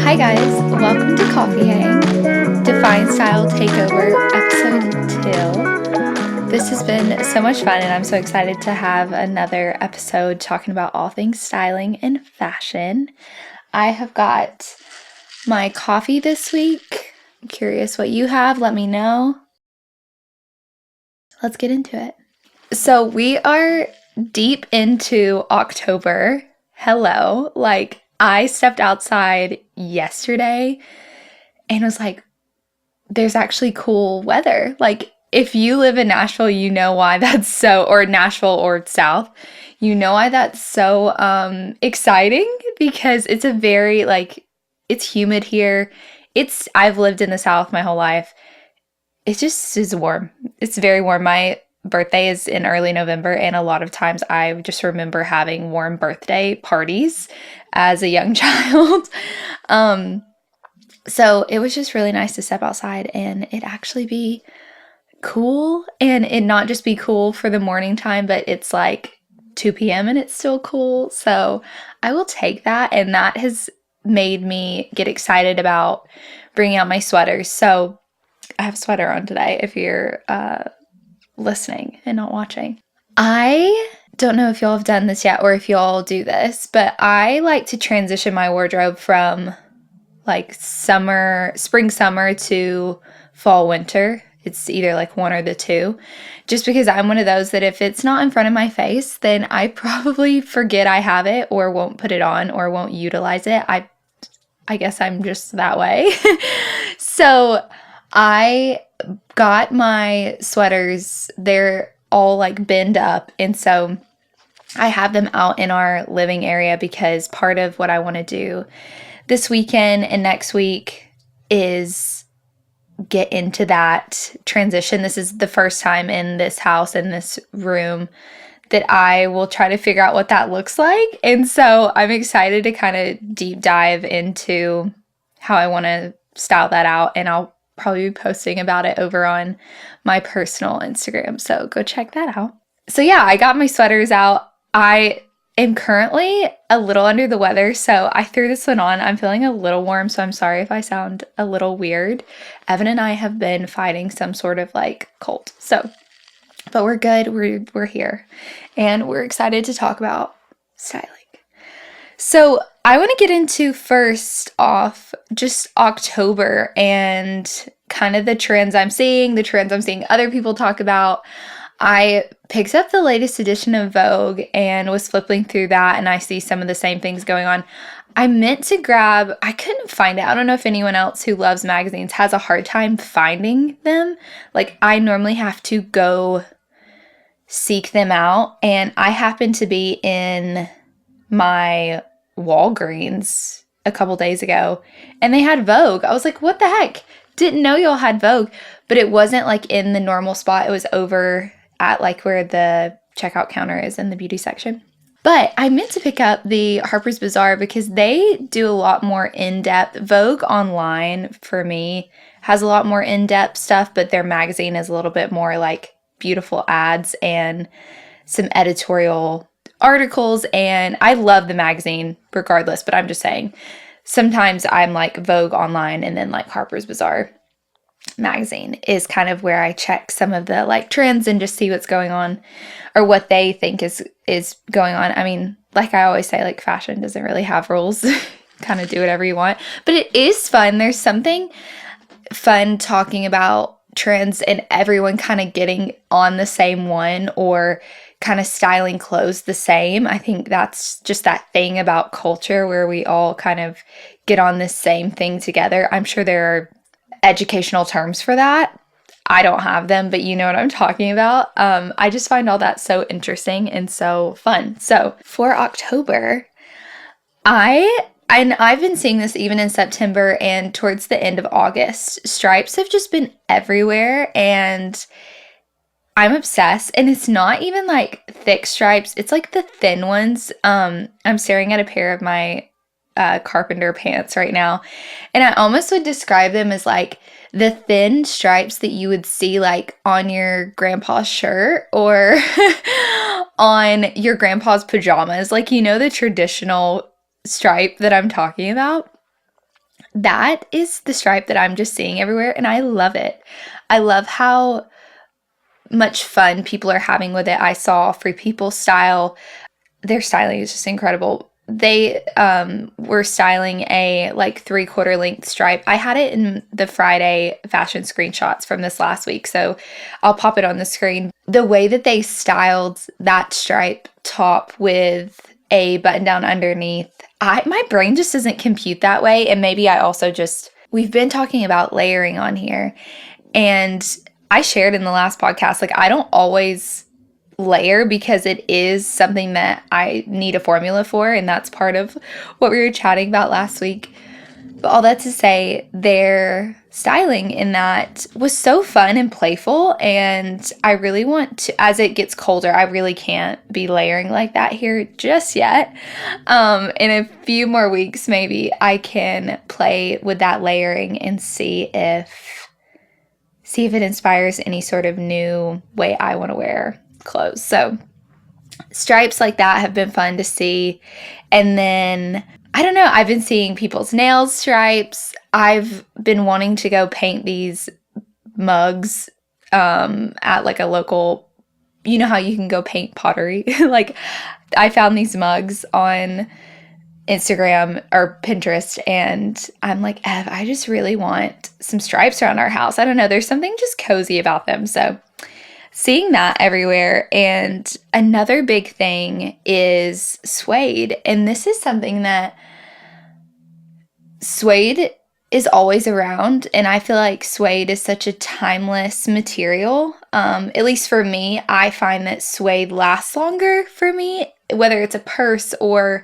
Hi guys, welcome to Coffee Hang, Define Style Takeover, episode 2. This has been so much fun and I'm so excited to have another episode talking about all things styling and fashion. I have got my coffee this week. I'm curious what you have, let me know. Let's get into it. So we are deep into October. Hello, I stepped outside yesterday and was like, there's actually cool weather. Like, if you live in Nashville, you know why that's so, or Nashville or South, you know why that's so exciting, because it's a very, it's humid here. I've lived in the South my whole life. It just is warm. It's very warm. My birthday is in early November, and a lot of times I just remember having warm birthday parties as a young child. So it was just really nice to step outside and it actually be cool, and it not just be cool for the morning time, but it's like 2 p.m. and it's still cool. So I will take that, and that has made me get excited about bringing out my sweaters. So I have a sweater on today if you're listening and not watching. I don't know if y'all have done this yet or if y'all do this, but I like to transition my wardrobe from spring, summer to fall, winter. It's either one or the two, just because I'm one of those that if it's not in front of my face, then I probably forget I have it or won't put it on or won't utilize it. I guess I'm just that way. So I got my sweaters, they're all binned up, and so I have them out in our living area because part of what I want to do this weekend and next week is get into that transition. This is the first time in this house, in this room, that I will try to figure out what that looks like. And so I'm excited to kind of deep dive into how I want to style that out, and I'll probably be posting about it over on my personal Instagram. So go check that out. So yeah, I got my sweaters out. I am currently a little under the weather, so I threw this one on. I'm feeling a little warm, so I'm sorry if I sound a little weird. Evan and I have been fighting some sort of cold. But we're good. We're here. And we're excited to talk about styling. So I want to get into first off just October and kind of the trends I'm seeing other people talk about. I picked up the latest edition of Vogue and was flipping through that, and I see some of the same things going on. I meant to grab, I couldn't find it. I don't know if anyone else who loves magazines has a hard time finding them. I normally have to go seek them out, and I happened to be in my Walgreens a couple days ago and they had Vogue. I was like, what the heck? Didn't know y'all had Vogue. But it wasn't in the normal spot. It was over at where the checkout counter is in the beauty section. But I meant to pick up the Harper's Bazaar because they do a lot more in-depth. Vogue online, for me, has a lot more in-depth stuff, but their magazine is a little bit more beautiful ads and some editorial articles, and I love the magazine regardless, but I'm just saying sometimes I'm Vogue online, and then Harper's Bazaar magazine is kind of where I check some of the trends and just see what's going on or what they think is going on. I mean, I always say, fashion doesn't really have rules. Kind of do whatever you want, but it is fun. There's something fun talking about trends and everyone kind of getting on the same one or kind of styling clothes the same. I think that's just that thing about culture where we all kind of get on this same thing together. I'm sure there are educational terms for that. I don't have them, but you know what I'm talking about. I just find all that so interesting and so fun. So for October, I've been seeing this even in September and towards the end of August. Stripes have just been everywhere, and I'm obsessed. And it's not even thick stripes. It's the thin ones. I'm staring at a pair of my carpenter pants right now, and I almost would describe them as the thin stripes that you would see on your grandpa's shirt or on your grandpa's pajamas. The traditional stripe that I'm talking about. that is the stripe that I'm just seeing everywhere, and I love it. I love how much fun people are having with it. I saw Free People Style. Their styling is just incredible. They were styling a like 3/4 length stripe. I had it in the Friday fashion screenshots from this last week, so I'll pop it on the screen. The way that they styled that stripe top with a button down underneath, my brain just doesn't compute that way. And maybe I also just, we've been talking about layering on here, and I shared in the last podcast, like I don't always layer because it is something that I need a formula for, and that's part of what we were chatting about last week. But all that to say, their styling in that was so fun and playful, and I really want to, as it gets colder, I really can't be layering like that here just yet. In a few more weeks, maybe I can play with that layering and see if it inspires any sort of new way I want to wear clothes. So stripes like that have been fun to see. And then I don't know, I've been seeing people's nails stripes. I've been wanting to go paint these mugs at like a local, you know how you can go paint pottery. Like I found these mugs on Instagram or Pinterest, and I'm like, Ev, I just really want some stripes around our house. I don't know, there's something just cozy about them. So seeing that everywhere. And another big thing is suede. And this is something that suede is always around. And I feel like suede is such a timeless material. At least for me, I find that suede lasts longer for me, whether it's a purse or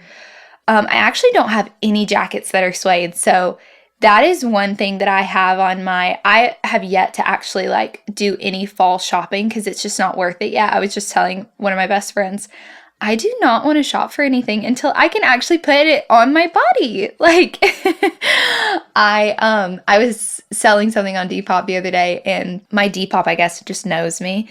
I actually don't have any jackets that are suede. So that is one thing that I have on I have yet to actually like do any fall shopping because it's just not worth it yet. I was just telling one of my best friends, I do not want to shop for anything until I can actually put it on my body. Like I was selling something on Depop the other day, and my Depop, I guess, just knows me,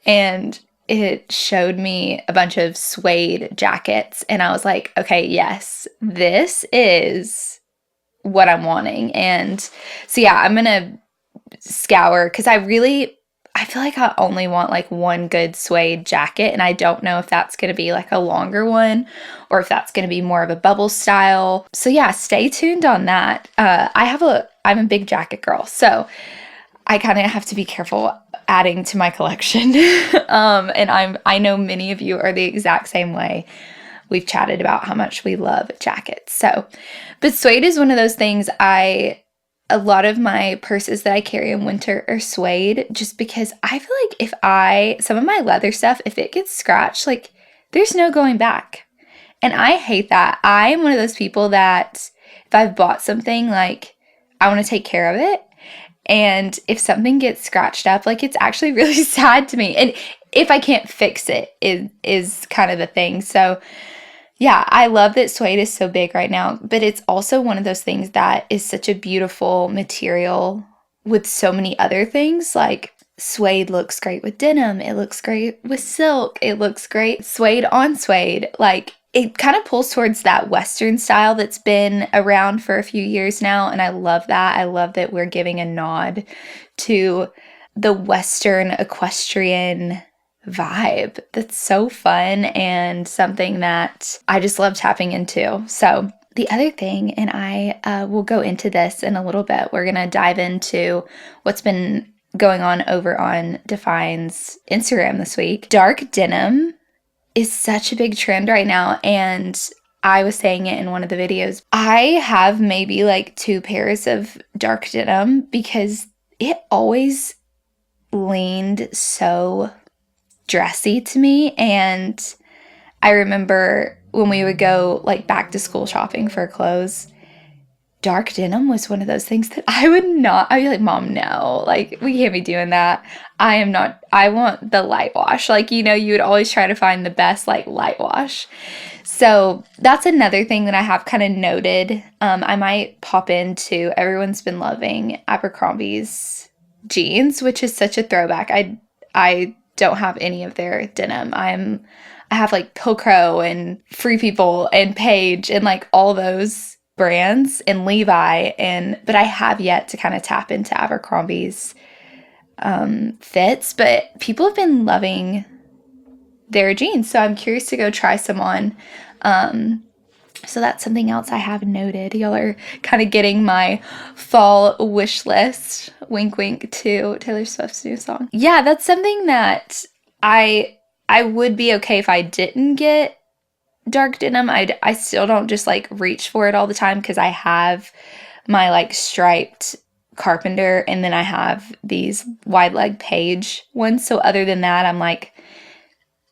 and it showed me a bunch of suede jackets, and I was like, okay, yes, this is what I'm wanting. And so yeah, I'm gonna scour because I feel like I only want like one good suede jacket, and I don't know if that's gonna be like a longer one or if that's gonna be more of a bubble style. So yeah, stay tuned on that. I'm a big jacket girl, so I kind of have to be careful adding to my collection. And I know many of you are the exact same way. We've chatted about how much we love jackets. So, but suede is one of those things a lot of my purses that I carry in winter are suede, just because I feel like some of my leather stuff, if it gets scratched, like there's no going back. And I hate that. I am one of those people that if I've bought something, like I want to take care of it. And if something gets scratched up, like it's actually really sad to me. And if I can't fix it, is kind of the thing. So yeah, I love that suede is so big right now, but it's also one of those things that is such a beautiful material with so many other things. Like suede looks great with denim. It looks great with silk. It looks great suede on suede. Like it kind of pulls towards that Western style that's been around for a few years now. And I love that. I love that we're giving a nod to the Western equestrian vibe. That's so fun and something that I just love tapping into. So the other thing, and I will go into this in a little bit, we're going to dive into what's been going on over on Define's Instagram this week. Dark denim is such a big trend right now, and I was saying it in one of the videos. I have maybe like 2 pairs of dark denim because it always leaned so dressy to me. And I remember when we would go like back to school shopping for clothes, dark denim was one of those things that I'd be like, Mom, no, like we can't be doing that. I want the light wash. Like, you would always try to find the best like light wash. So that's another thing that I have kind of noted. I might pop into, everyone's been loving Abercrombie's jeans, which is such a throwback. I don't have any of their denim. I have like Pilcrow and Free People and Paige and like all those brands and Levi, but I have yet to kind of tap into Abercrombie's fits, but people have been loving their jeans, so I'm curious to go try some on. So that's something else I have noted. Y'all are kind of getting my fall wish list. Wink, wink to Taylor Swift's new song. Yeah, that's something that I would be okay if I didn't get dark denim. I still don't just like reach for it all the time because I have my like striped Carpenter and then I have these wide leg Page ones. So other than that, I'm like,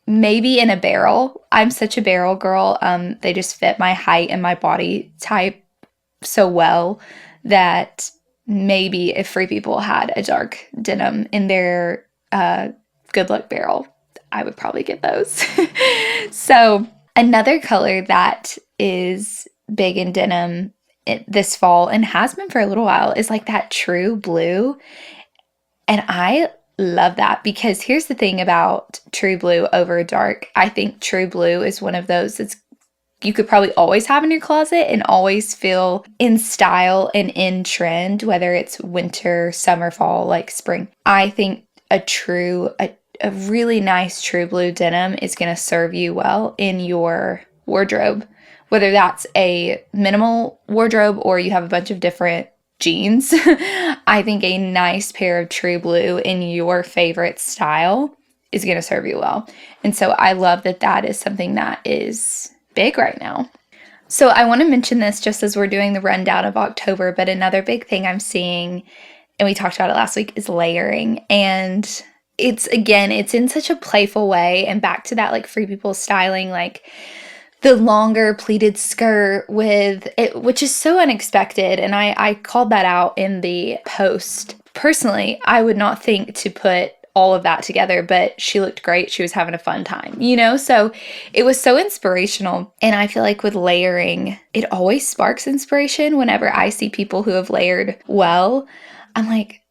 maybe in a barrel. I'm such a barrel girl. They just fit my height and my body type so well that maybe if Free People had a dark denim in their Good Luck barrel, I would probably get those. So another color that is big in denim this fall and has been for a little while is like that true blue. And I love that because here's the thing about true blue over dark. I think true blue is one of those that's you could probably always have in your closet and always feel in style and in trend, whether it's winter, summer, fall, like spring. I think a really nice true blue denim is going to serve you well in your wardrobe, whether that's a minimal wardrobe or you have a bunch of different jeans. I think a nice pair of true blue in your favorite style is going to serve you well. And so I love that that is something that is big right now. So I want to mention this just as we're doing the rundown of October, but another big thing I'm seeing, and we talked about it last week, is layering. And it's in such a playful way, and back to that like Free People styling, like the longer pleated skirt with it, which is so unexpected. And I called that out in the post. Personally, I would not think to put all of that together, but she looked great. She was having a fun time, so it was so inspirational. And I feel like with layering, it always sparks inspiration. Whenever I see people who have layered well, I'm like,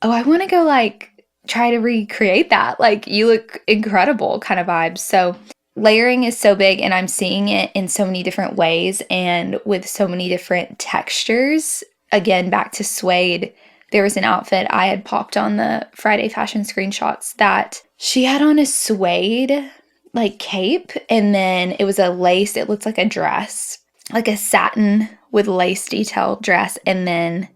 oh, I want to go like try to recreate that. Like, you look incredible kind of vibes. So layering is so big, and I'm seeing it in so many different ways and with so many different textures. Again, back to suede. There was an outfit I had popped on the Friday fashion screenshots that she had on a suede like cape, and then it was a lace. It looked like a dress, like a satin with lace detail dress, and then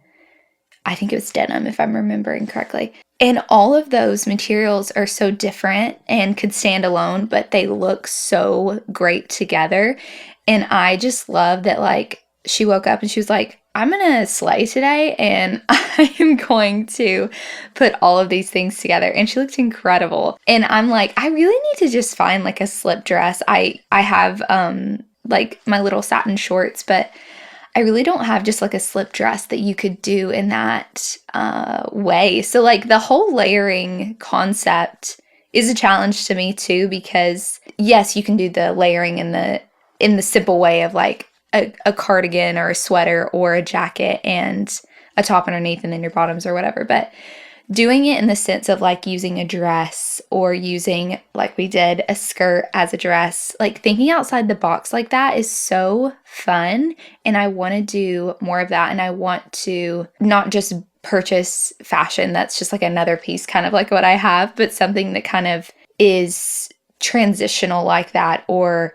I think it was denim if I'm remembering correctly. And all of those materials are so different and could stand alone, but they look so great together. And I just love that, like, she woke up and she was like, I'm going to slay today, and I am going to put all of these things together. And she looked incredible. And I'm like, I really need to just find like a slip dress. I have like my little satin shorts, but I really don't have just like a slip dress that you could do in that way. So like the whole layering concept is a challenge to me too, because yes, you can do the layering in the simple way of like a cardigan or a sweater or a jacket and a top underneath and then your bottoms or whatever. But doing it in the sense of like using a dress or using, like we did, a skirt as a dress, like thinking outside the box like that is so fun. And I want to do more of that. And I want to not just purchase fashion that's just like another piece, kind of like what I have, but something that kind of is transitional like that or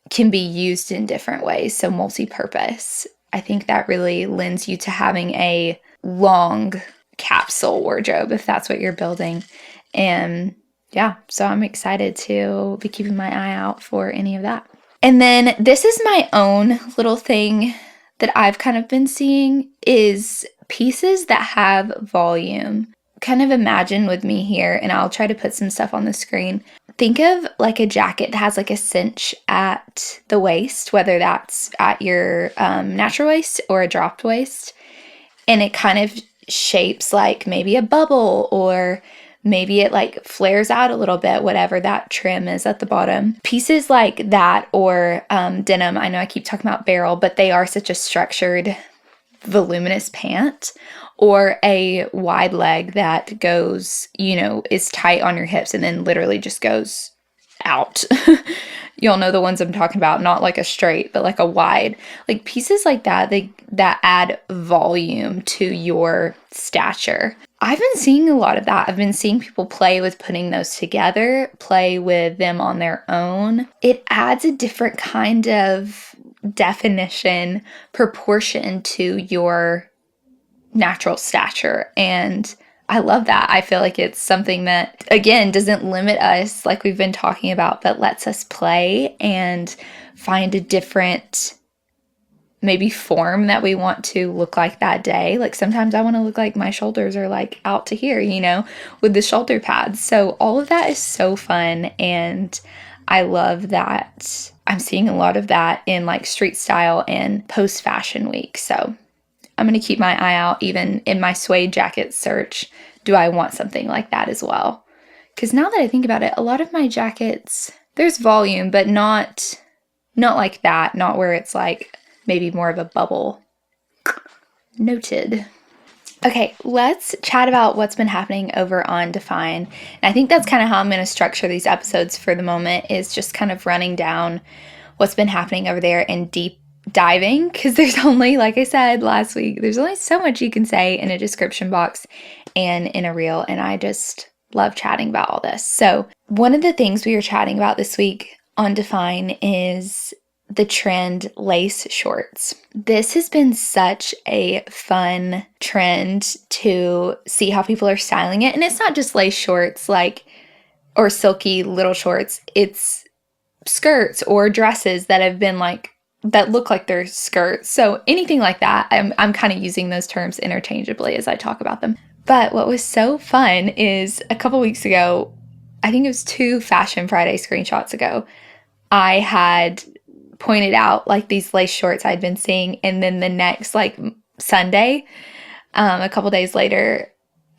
can be used in different ways. So multi-purpose. I think that really lends you to having a long capsule wardrobe if that's what you're building. And yeah, so I'm excited to be keeping my eye out for any of that. And then this is my own little thing that I've kind of been seeing is pieces that have volume. Kind of imagine with me here, and I'll try to put some stuff on the screen. Think of like a jacket that has like a cinch at the waist, whether that's at your natural waist or a dropped waist. And it kind of shapes like maybe a bubble, or maybe it like flares out a little bit, whatever that trim is at the bottom. Pieces like that, or denim. I know I keep talking about barrel, but they are such a structured, voluminous pant, or a wide leg that goes, is tight on your hips and then literally just goes out. You'll know the ones I'm talking about, not like a straight, but like a wide. Like pieces like that, that add volume to your stature. I've been seeing a lot of that. I've been seeing people play with putting those together, play with them on their own. It adds a different kind of definition, proportion to your natural stature. And I love that. I feel like it's something that, again, doesn't limit us like we've been talking about, but lets us play and find a different maybe form that we want to look like that day. Like sometimes I want to look like my shoulders are like out to here, with the shoulder pads. So all of that is so fun. And I love that I'm seeing a lot of that in like street style and post fashion week. So I'm going to keep my eye out even in my suede jacket search. Do I want something like that as well? Because now that I think about it, a lot of my jackets, there's volume, but not like that. Not where it's like maybe more of a bubble. Noted. Okay, let's chat about what's been happening over on Define. And I think that's kind of how I'm going to structure these episodes for the moment, is just kind of running down what's been happening over there and deep diving, because there's only, like I said last week, there's only so much you can say in a description box and in a reel, and I just love chatting about all this. So one of the things we were chatting about this week on Define is the trend lace shorts. This has been such a fun trend to see how people are styling it. And it's not just lace shorts or silky little shorts. It's skirts or dresses that have been that look like they're skirts. So anything like that, I'm kind of using those terms interchangeably as I talk about them. But what was so fun is a couple weeks ago, I think it was 2 Fashion Friday screenshots ago, I had pointed out these lace shorts I'd been seeing, and then the next Sunday, a couple days later,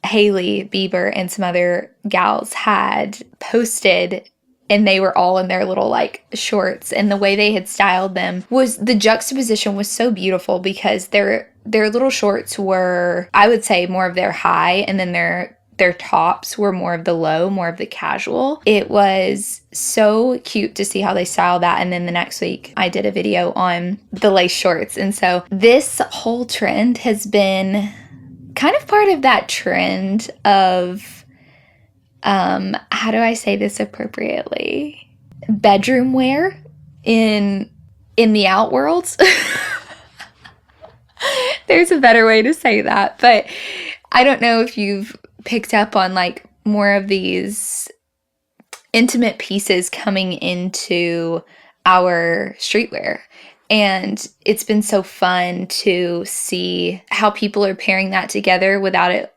Hailey Bieber and some other gals had posted, and they were all in their little shorts, and the way they had styled them was, the juxtaposition was so beautiful, because their little shorts were, I would say, more of their high, and then their tops were more of the low, more of the casual. It was so cute to see how they styled that. And then the next week I did a video on the lace shorts. And so this whole trend has been kind of part of that trend of, how do I say this appropriately? Bedroom wear in the out world. There's a better way to say that, but I don't know if you've picked up on more of these intimate pieces coming into our streetwear. And it's been so fun to see how people are pairing that together without it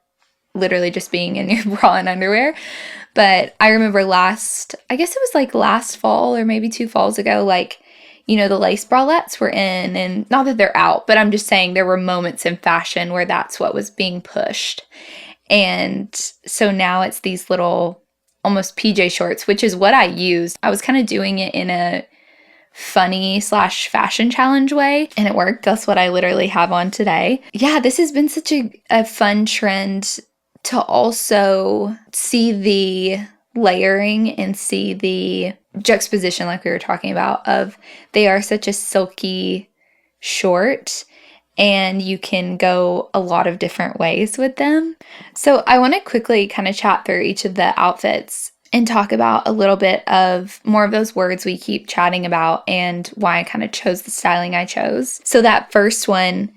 literally just being in your bra and underwear. But I remember last fall or maybe 2 falls ago, the lace bralettes were in, and not that they're out, but I'm just saying there were moments in fashion where that's what was being pushed. And so now it's these little almost PJ shorts, which is what I used. I was kind of doing it in a funny / fashion challenge way, and it worked. That's what I literally have on today. Yeah, this has been such a fun trend to also see the layering and see the juxtaposition, like we were talking about, of they are such a silky short, and you can go a lot of different ways with them. So I want to quickly kind of chat through each of the outfits and talk about a little bit of more of those words we keep chatting about and why I kind of chose the styling I chose. So that first one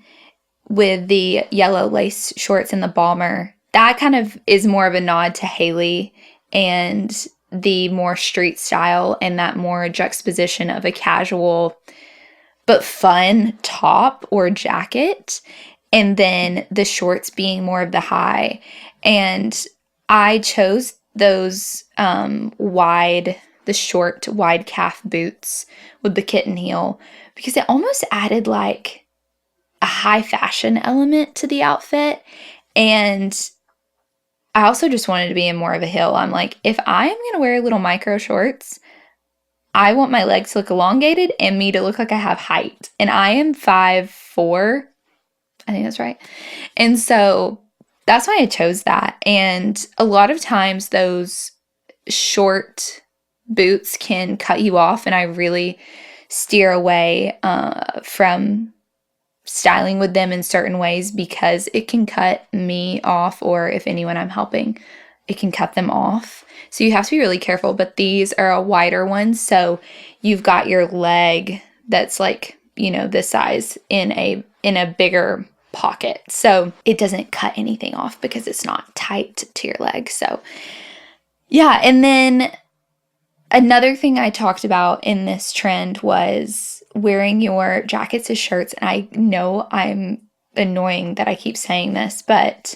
with the yellow lace shorts and the bomber, that kind of is more of a nod to Hailey and the more street style and that more juxtaposition of a casual but fun top or jacket, and then the shorts being more of the high. And I chose those short wide calf boots with the kitten heel because it almost added a high fashion element to the outfit. And I also just wanted to be in more of a heel. I'm like, if I am going to wear little micro shorts, I want my legs to look elongated and me to look like I have height. And I am 5'4". I think that's right. And so that's why I chose that. And a lot of times those short boots can cut you off, and I really steer away from styling with them in certain ways because it can cut me off, or if anyone I'm helping, it can cut them off. So you have to be really careful, but these are a wider one, so you've got your leg that's like, this size in a bigger pocket. So it doesn't cut anything off because it's not tight to your leg. So yeah, and then another thing I talked about in this trend was wearing your jackets as shirts. And I know I'm annoying that I keep saying this, but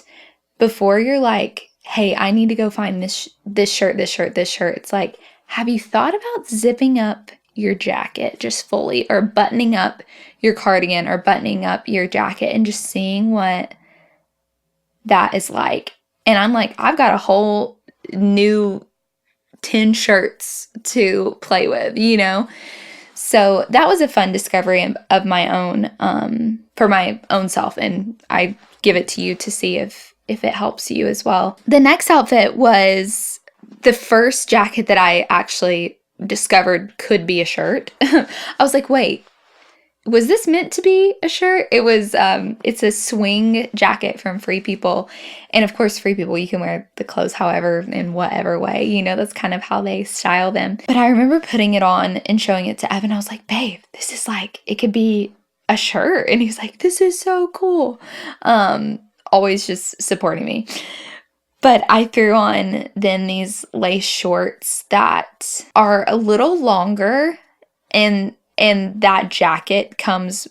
before you're like, hey, I need to go find this shirt, it's like, have you thought about zipping up your jacket just fully, or buttoning up your cardigan, or buttoning up your jacket, and just seeing what that is like? And I'm like, I've got a whole new 10 shirts to play with, So that was a fun discovery of my own, for my own self, and I give it to you to see if it helps you as well. The next outfit was the first jacket that I actually discovered could be a shirt. I was like, wait, was this meant to be a shirt? It was, it's a swing jacket from Free People. And of course, Free People, you can wear the clothes however, in whatever way, that's kind of how they style them. But I remember putting it on and showing it to Evan. I was like, babe, this is like, it could be a shirt. And he's like, this is so cool. Always just supporting me. But I threw on then these lace shorts that are a little longer, and that jacket comes,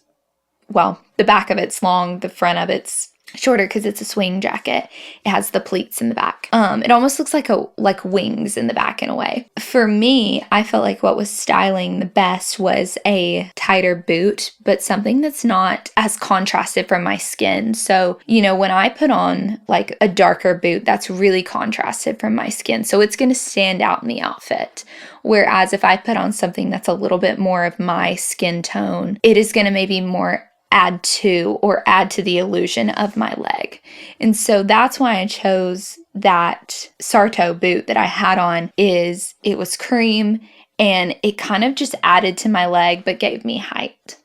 well, the back of it's long, the front of it's shorter because it's a swing jacket. It has the pleats in the back. It almost looks like wings in the back in a way. For me, I felt like what was styling the best was a tighter boot, but something that's not as contrasted from my skin. So, when I put on like a darker boot, that's really contrasted from my skin. So it's going to stand out in the outfit. Whereas if I put on something that's a little bit more of my skin tone, it is going to maybe more add to the illusion of my leg. And so that's why I chose that Sarto boot that I had on. Is it was cream, and it kind of just added to my leg but gave me height.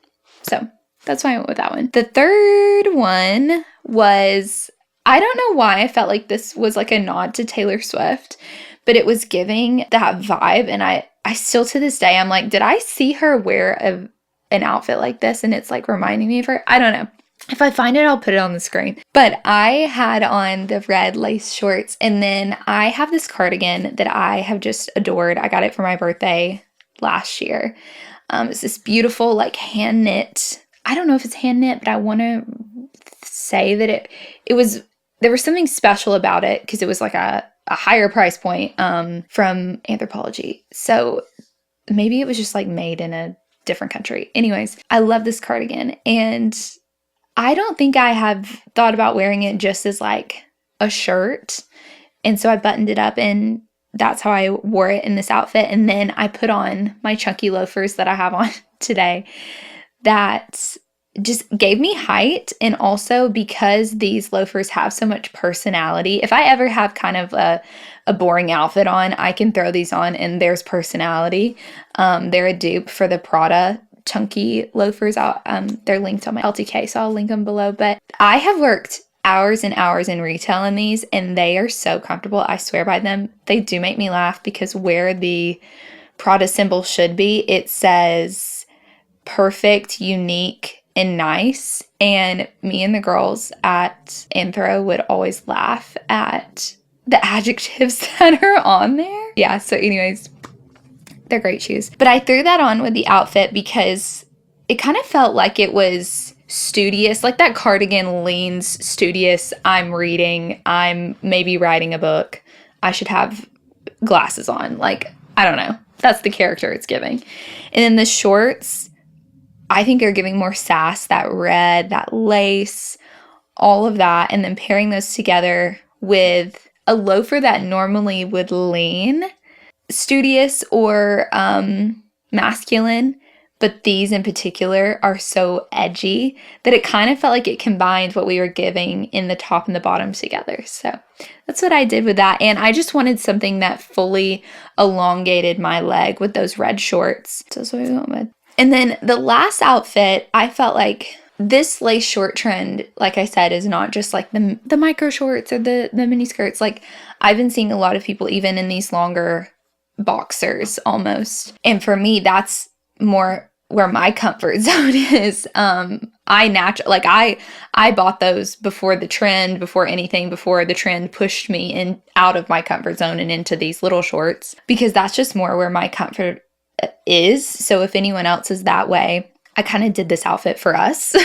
So that's why I went with that one. The third one was, I don't know why I felt like this was like a nod to Taylor Swift, but it was giving that vibe. And I still to this day, I'm like, did I see her wear an outfit like this, and it's like reminding me of her? I don't know. If I find it, I'll put it on the screen. But I had on the red lace shorts, and then I have this cardigan that I have just adored. I got it for my birthday last year. It's this beautiful like hand knit. I don't know if it's hand knit, but I want to say that it was, there was something special about it because it was like a higher price point from Anthropologie. So maybe it was just like made in a different country. Anyways, I love this cardigan, and I don't think I have thought about wearing it just as like a shirt. And so I buttoned it up, and that's how I wore it in this outfit. And then I put on my chunky loafers that I have on today that just gave me height. And also because these loafers have so much personality, if I ever have kind of a boring outfit on, I can throw these on and there's personality. They're a dupe for the Prada chunky loafers. They're linked on my LTK, so I'll link them below. But I have worked hours and hours in retail in these, and they are so comfortable. I swear by them. They do make me laugh because where the Prada symbol should be, it says perfect, unique, and nice. And me and the girls at Anthro would always laugh at the adjectives that are on there. Yeah, so anyways, they're great shoes. But I threw that on with the outfit because it kind of felt like it was studious. Like that cardigan leans studious. I'm reading. I'm maybe writing a book. I should have glasses on. Like, I don't know. That's the character it's giving. And then the shorts, I think are giving more sass. That red, that lace, all of that. And then pairing those together with a loafer that normally would lean studious or masculine, but these in particular are so edgy that it kind of felt like it combined what we were giving in the top and the bottom together. So that's what I did with that. And I just wanted something that fully elongated my leg with those red shorts. So that's what we went with. And then the last outfit, I felt like this lace short trend, like I said, is not just like the micro shorts or the mini skirts. Like I've been seeing a lot of people even in these longer boxers almost. And for me, that's more where my comfort zone is. I bought those before the trend, before the trend pushed me in out of my comfort zone and into these little shorts, because that's just more where my comfort is. So if anyone else is that way, I kind of did this outfit for us.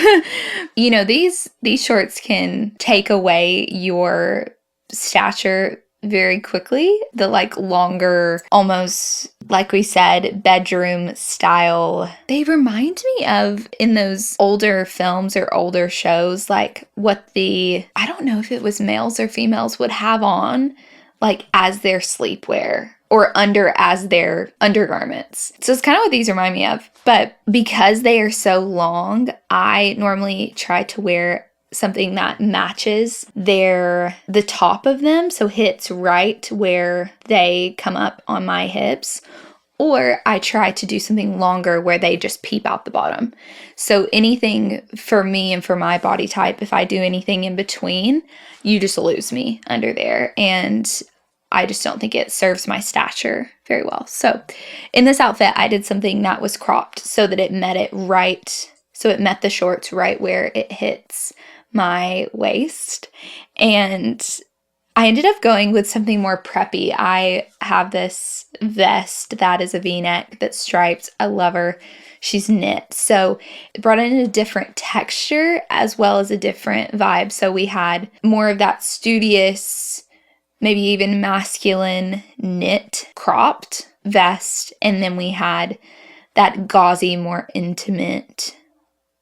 You know, these shorts can take away your stature very quickly. The like longer, almost like we said, bedroom style. They remind me of in those older films or older shows, like what I don't know if it was males or females would have on like as their sleepwear or as their undergarments. So it's kind of what these remind me of. But because they are so long, I normally try to wear something that matches the top of them, so hits right where they come up on my hips, or I try to do something longer where they just peep out the bottom. So anything for me and for my body type, if I do anything in between, you just lose me under there, and I just don't think it serves my stature very well. So in this outfit, I did something that was cropped so that it met it right. So it met the shorts right where it hits my waist. And I ended up going with something more preppy. I have this vest that is a V-neck that's striped. I love her. She's knit. So it brought in a different texture as well as a different vibe. So we had more of that studious, maybe even masculine knit cropped vest. And then we had that gauzy, more intimate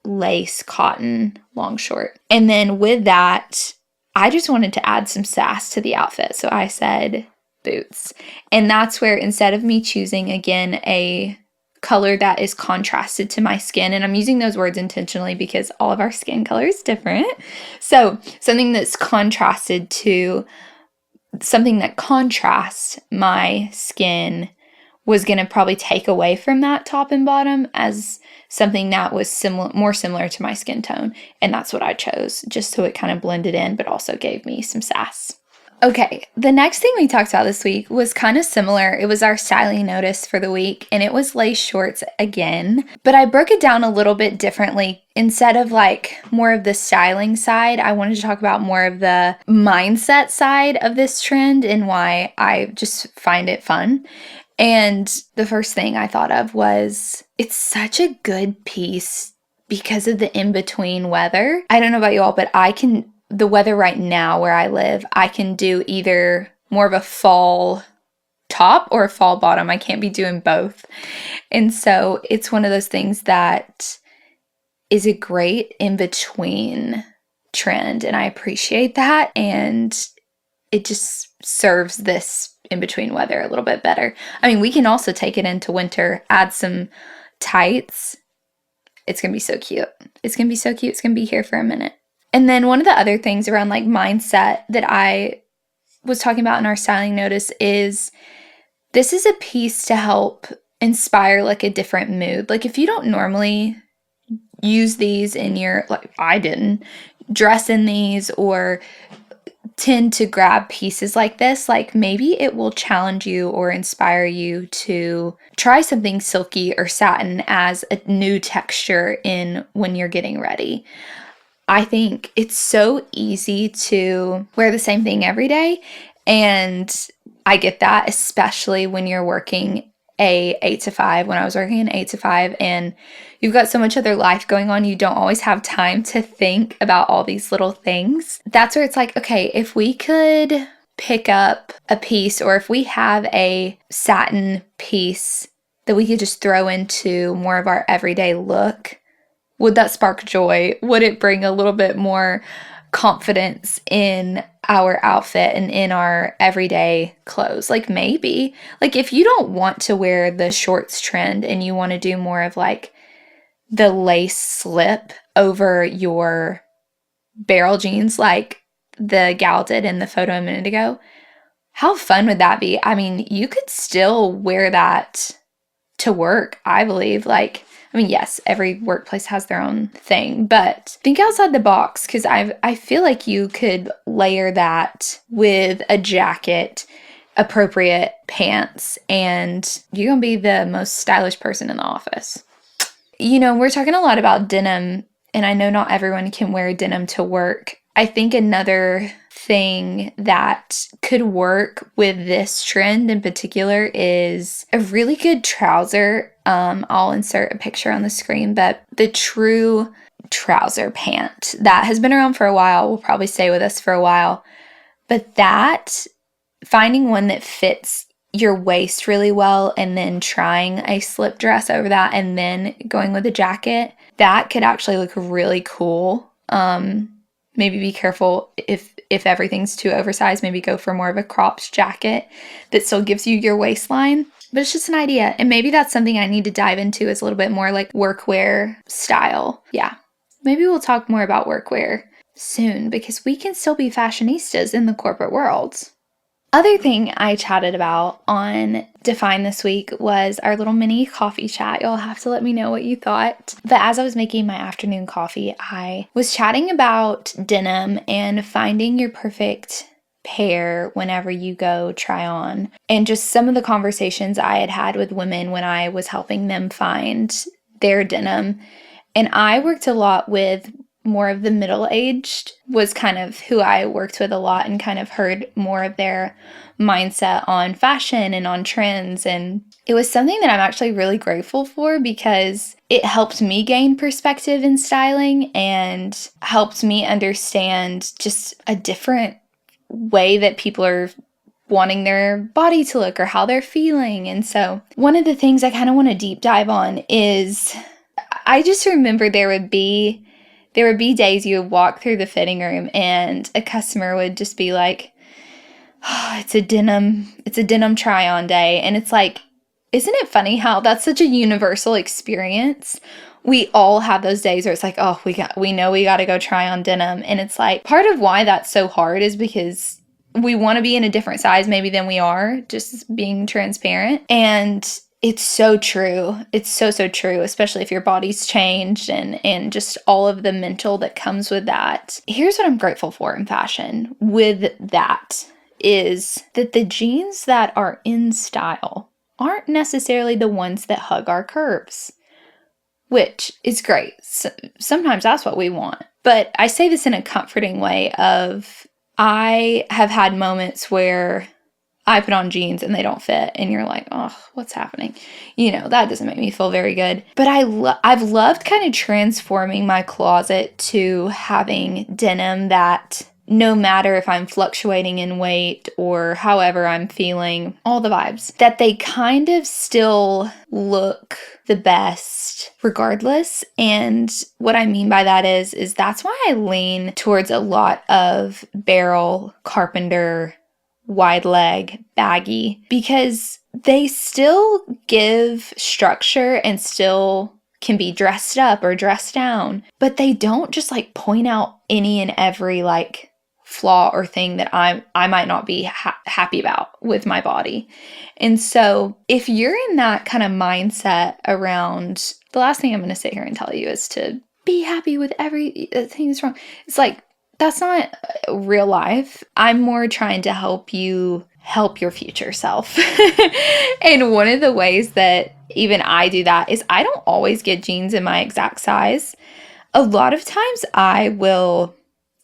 lace cotton long short. And then with that, I just wanted to add some sass to the outfit. So I said boots. And that's where instead of me choosing again a color that is contrasted to my skin, and I'm using those words intentionally because all of our skin color is different. So something that's contrasted to something that contrasts my skin was going to probably take away from that top and bottom as something that was more similar to my skin tone. And that's what I chose, just so it kind of blended in, but also gave me some sass. Okay, the next thing we talked about this week was kind of similar. It was our styling notice for the week, and it was lace shorts again. But I broke it down a little bit differently. Instead of like more of the styling side, I wanted to talk about more of the mindset side of this trend and why I just find it fun. And the first thing I thought of was it's such a good piece because of the in-between weather. I don't know about you all, but the weather right now where I live, I can do either more of a fall top or a fall bottom. I can't be doing both. And so it's one of those things that is a great in-between trend, and I appreciate that. And it just serves this in-between weather a little bit better. I mean, we can also take it into winter, add some tights. It's going to be so cute. It's going to be so cute. It's going to be here for a minute. And then one of the other things around like mindset that I was talking about in our styling notice is this is a piece to help inspire like a different mood. Like if you don't normally use these in your, like I didn't, dress in these or tend to grab pieces like this, like maybe it will challenge you or inspire you to try something silky or satin as a new texture in when you're getting ready. I think it's so easy to wear the same thing every day, and I get that, especially when you're working a 8 to 5. When I was working an 8 to 5 and you've got so much other life going on, you don't always have time to think about all these little things. That's where it's like, okay, if we could pick up a piece, or if we have a satin piece that we could just throw into more of our everyday look, would that spark joy? Would it bring a little bit more confidence in our outfit and in our everyday clothes? Like maybe, like if you don't want to wear the shorts trend and you want to do more of like the lace slip over your barrel jeans like the gal did in the photo a minute ago, how fun would that be? I mean, you could still wear that to work, I believe. Like, I mean, yes, every workplace has their own thing, but think outside the box, because I feel like you could layer that with a jacket, appropriate pants, and you're gonna be the most stylish person in the office. You know, we're talking a lot about denim, and I know not everyone can wear denim to work. I think another thing that could work with this trend in particular is a really good trouser. I'll insert a picture on the screen, but the true trouser pant that has been around for a while, will probably stay with us for a while, but that finding one that fits your waist really well and then trying a slip dress over that and then going with a jacket, that could actually look really cool. Maybe be careful if everything's too oversized, maybe go for more of a cropped jacket that still gives you your waistline. But it's just an idea. And maybe that's something I need to dive into, is a little bit more like workwear style. Yeah. Maybe we'll talk more about workwear soon, because we can still be fashionistas in the corporate world. Other thing I chatted about on Define this week was our little mini coffee chat. You'll have to let me know what you thought. But as I was making my afternoon coffee, I was chatting about denim and finding your perfect pair whenever you go try on, and just some of the conversations I had had with women when I was helping them find their denim. And I worked a lot with more of the middle-aged, was kind of who I worked with a lot, and kind of heard more of their mindset on fashion and on trends. And it was something that I'm actually really grateful for, because it helped me gain perspective in styling and helped me understand just a different way that people are wanting their body to look or how they're feeling. And so one of the things I kind of want to deep dive on is, I just remember there would be days you would walk through the fitting room and a customer would just be like, oh, it's a denim try on day. And it's like, isn't it funny how that's such a universal experience? We all have those days where it's like, oh, we know we got to go try on denim. And it's like, part of why that's so hard is because we want to be in a different size maybe than we are, just being transparent. And it's so true. It's so true, especially if your body's changed and just all of the mental that comes with that. Here's what I'm grateful for in fashion with that, is that the jeans that are in style aren't necessarily the ones that hug our curves, which is great. So, sometimes that's what we want. But I say this in a comforting way of, I have had moments where I put on jeans and they don't fit, and you're like, oh, what's happening? You know, that doesn't make me feel very good. But I've loved kind of transforming my closet to having denim that, no matter if I'm fluctuating in weight or however I'm feeling, all the vibes, that they kind of still look the best regardless. And what I mean by that is that's why I lean towards a lot of barrel, carpenter, wide leg, baggy, because they still give structure and still can be dressed up or dressed down, but they don't just like point out any and every like flaw or thing that I might not be happy about with my body. And so if you're in that kind of mindset around, the last thing I'm going to sit here and tell you is to be happy with everything that's wrong. It's like, that's not real life. I'm more trying to help you help your future self. And one of the ways that even I do that is I don't always get jeans in my exact size. A lot of times I will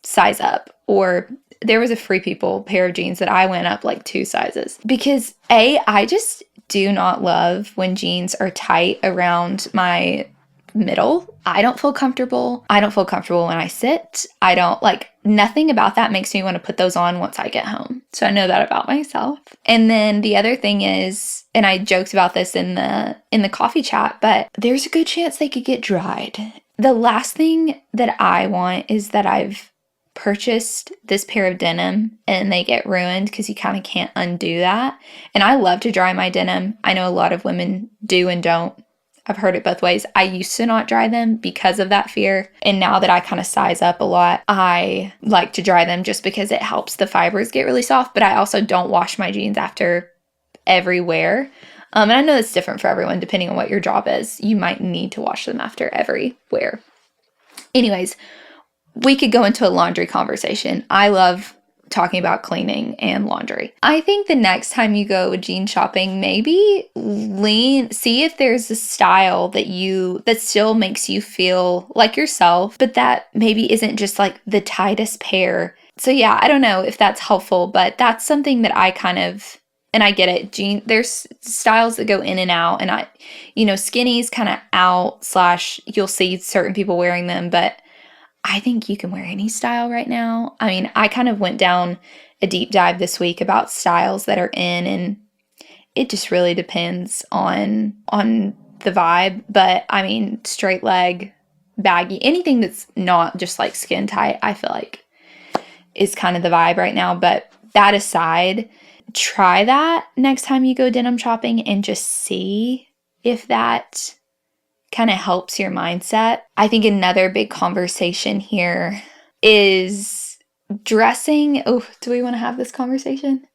size up, or there was a Free People pair of jeans that I went up like 2 sizes, because I just do not love when jeans are tight around my middle. I don't feel comfortable. I don't feel comfortable when I sit. I don't like, nothing about that makes me want to put those on once I get home. So I know that about myself. And then the other thing is, and I joked about this in the coffee chat, but there's a good chance they could get dried. The last thing that I want is that I've purchased this pair of denim and they get ruined, because you kind of can't undo that. And I love to dry my denim. I know a lot of women do and don't. I've heard it both ways. I used to not dry them because of that fear. And now that I kind of size up a lot, I like to dry them just because it helps the fibers get really soft. But I also don't wash my jeans after every wear. And I know it's different for everyone depending on what your job is. You might need to wash them after every wear. Anyways, we could go into a laundry conversation. I love talking about cleaning and laundry. I think the next time you go jean shopping, maybe see if there's a style that still makes you feel like yourself, but that maybe isn't just like the tightest pair. So yeah, I don't know if that's helpful, but that's something that I kind of, and I get it. There's styles that go in and out, and skinny's kind of out / you'll see certain people wearing them, but I think you can wear any style right now. I mean, I kind of went down a deep dive this week about styles that are in, and it just really depends on the vibe. But I mean, straight leg, baggy, anything that's not just like skin tight, I feel like is kind of the vibe right now. But that aside, try that next time you go denim shopping and just see if that kind of helps your mindset. I think another big conversation here is dressing. Oh, do we want to have this conversation?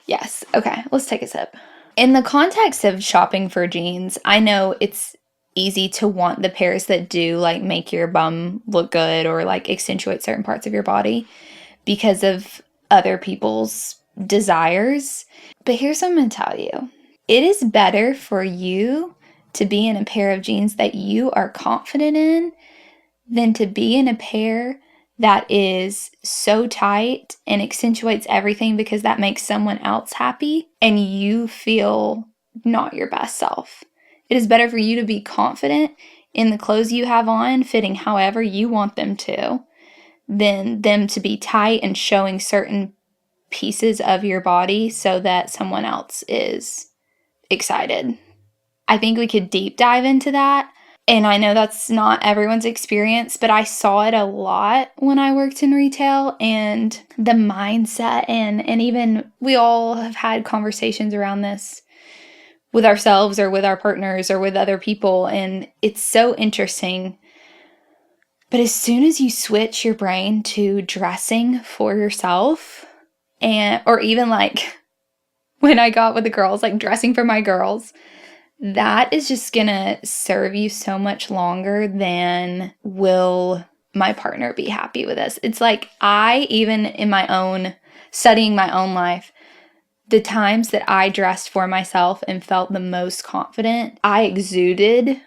Yes. Okay, let's take a sip. In the context of shopping for jeans, I know it's easy to want the pairs that do like make your bum look good or like accentuate certain parts of your body because of other people's desires. But here's what I'm going to tell you. It is better for you to be in a pair of jeans that you are confident in than to be in a pair that is so tight and accentuates everything because that makes someone else happy and you feel not your best self. It is better for you to be confident in the clothes you have on, fitting however you want them to, than them to be tight and showing certain pieces of your body so that someone else is excited. I think we could deep dive into that. And I know that's not everyone's experience, but I saw it a lot when I worked in retail, and the mindset and even we all have had conversations around this with ourselves or with our partners or with other people. And it's so interesting. But as soon as you switch your brain to dressing for yourself or even like when I got with the girls, like dressing for my girls, that is just gonna serve you so much longer than will my partner be happy with us. It's like even in my own, studying my own life, the times that I dressed for myself and felt the most confident, I exuded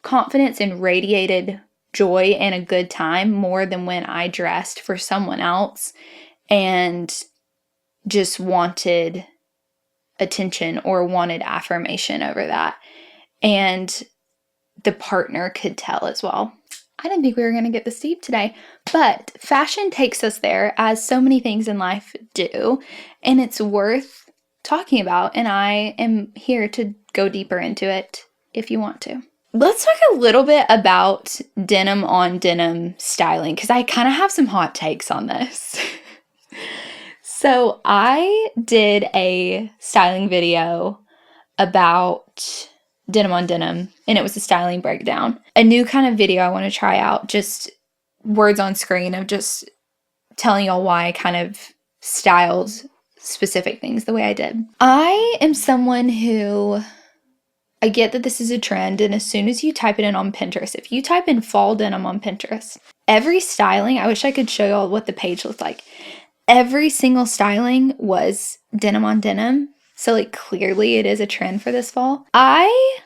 confidence and radiated joy and a good time more than when I dressed for someone else and just wanted attention or wanted affirmation over that. And the partner could tell as well. I didn't think we were going to get this deep today, but fashion takes us there, as so many things in life do, and it's worth talking about, and I am here to go deeper into it if you want to. Let's talk a little bit about denim on denim styling, because I kind of have some hot takes on this. So I did a styling video about denim on denim, and it was a styling breakdown. A new kind of video I want to try out, just words on screen of just telling y'all why I kind of styled specific things the way I did. I am someone who, I get that this is a trend, and as soon as you type it in on Pinterest, if you type in fall denim on Pinterest, every styling, I wish I could show y'all what the page looked like. Every single styling was denim on denim. So like clearly it is a trend for this fall. I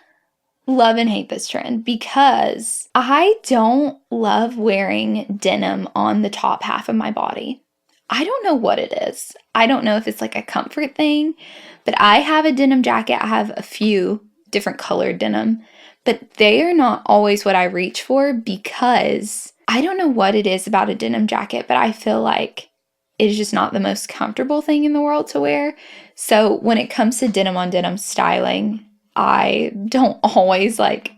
love and hate this trend because I don't love wearing denim on the top half of my body. I don't know what it is. I don't know if it's like a comfort thing, but I have a denim jacket. I have a few different colored denim, but they are not always what I reach for because I don't know what it is about a denim jacket, but I feel like it is just not the most comfortable thing in the world to wear. So when it comes to denim on denim styling, I don't always like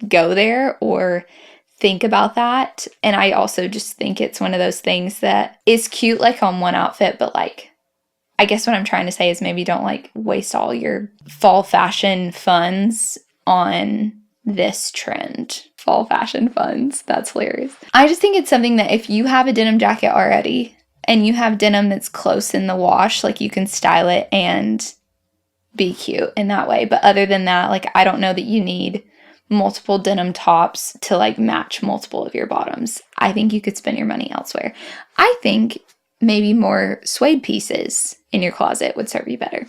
go there or think about that. And I also just think it's one of those things that is cute like on one outfit, but like, I guess what I'm trying to say is maybe don't like waste all your fall fashion funds on this trend. Fall fashion funds. That's hilarious. I just think it's something that if you have a denim jacket already and you have denim that's close in the wash, like you can style it and be cute in that way. But other than that, like I don't know that you need multiple denim tops to like match multiple of your bottoms. I think you could spend your money elsewhere. I think maybe more suede pieces in your closet would serve you better.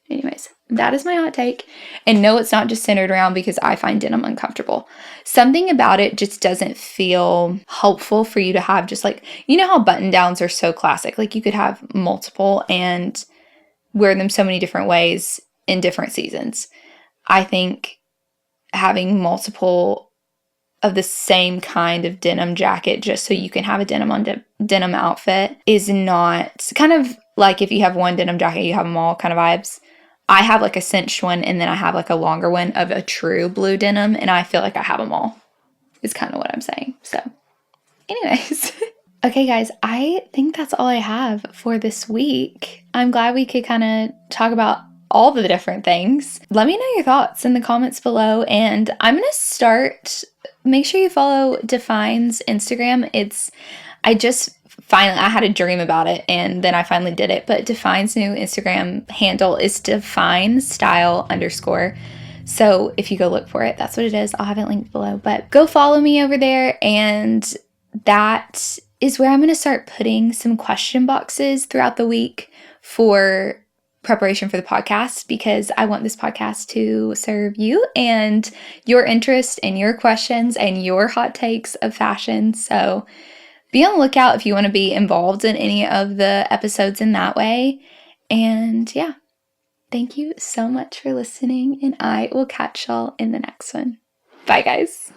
Anyways, that is my hot take. And no, it's not just centered around because I find denim uncomfortable. Something about it just doesn't feel helpful for you to have just like, you know how button downs are so classic. Like you could have multiple and wear them so many different ways in different seasons. I think having multiple of the same kind of denim jacket just so you can have a denim on denim outfit is not kind of like if you have one denim jacket, you have them all kind of vibes. I have like a cinched one and then I have like a longer one of a true blue denim and I feel like I have them all is kind of what I'm saying. So anyways, okay guys, I think that's all I have for this week. I'm glad we could kind of talk about all the different things. Let me know your thoughts in the comments below and I'm going to start, make sure you follow Define's Instagram. I had a dream about it and then I finally did it, but Define's new Instagram handle is definestyle_. So if you go look for it, that's what it is. I'll have it linked below, but go follow me over there. And that is where I'm going to start putting some question boxes throughout the week for preparation for the podcast, because I want this podcast to serve you and your interest and your questions and your hot takes of fashion. So be on the lookout if you want to be involved in any of the episodes in that way. And yeah, thank you so much for listening, and I will catch y'all in the next one. Bye, guys.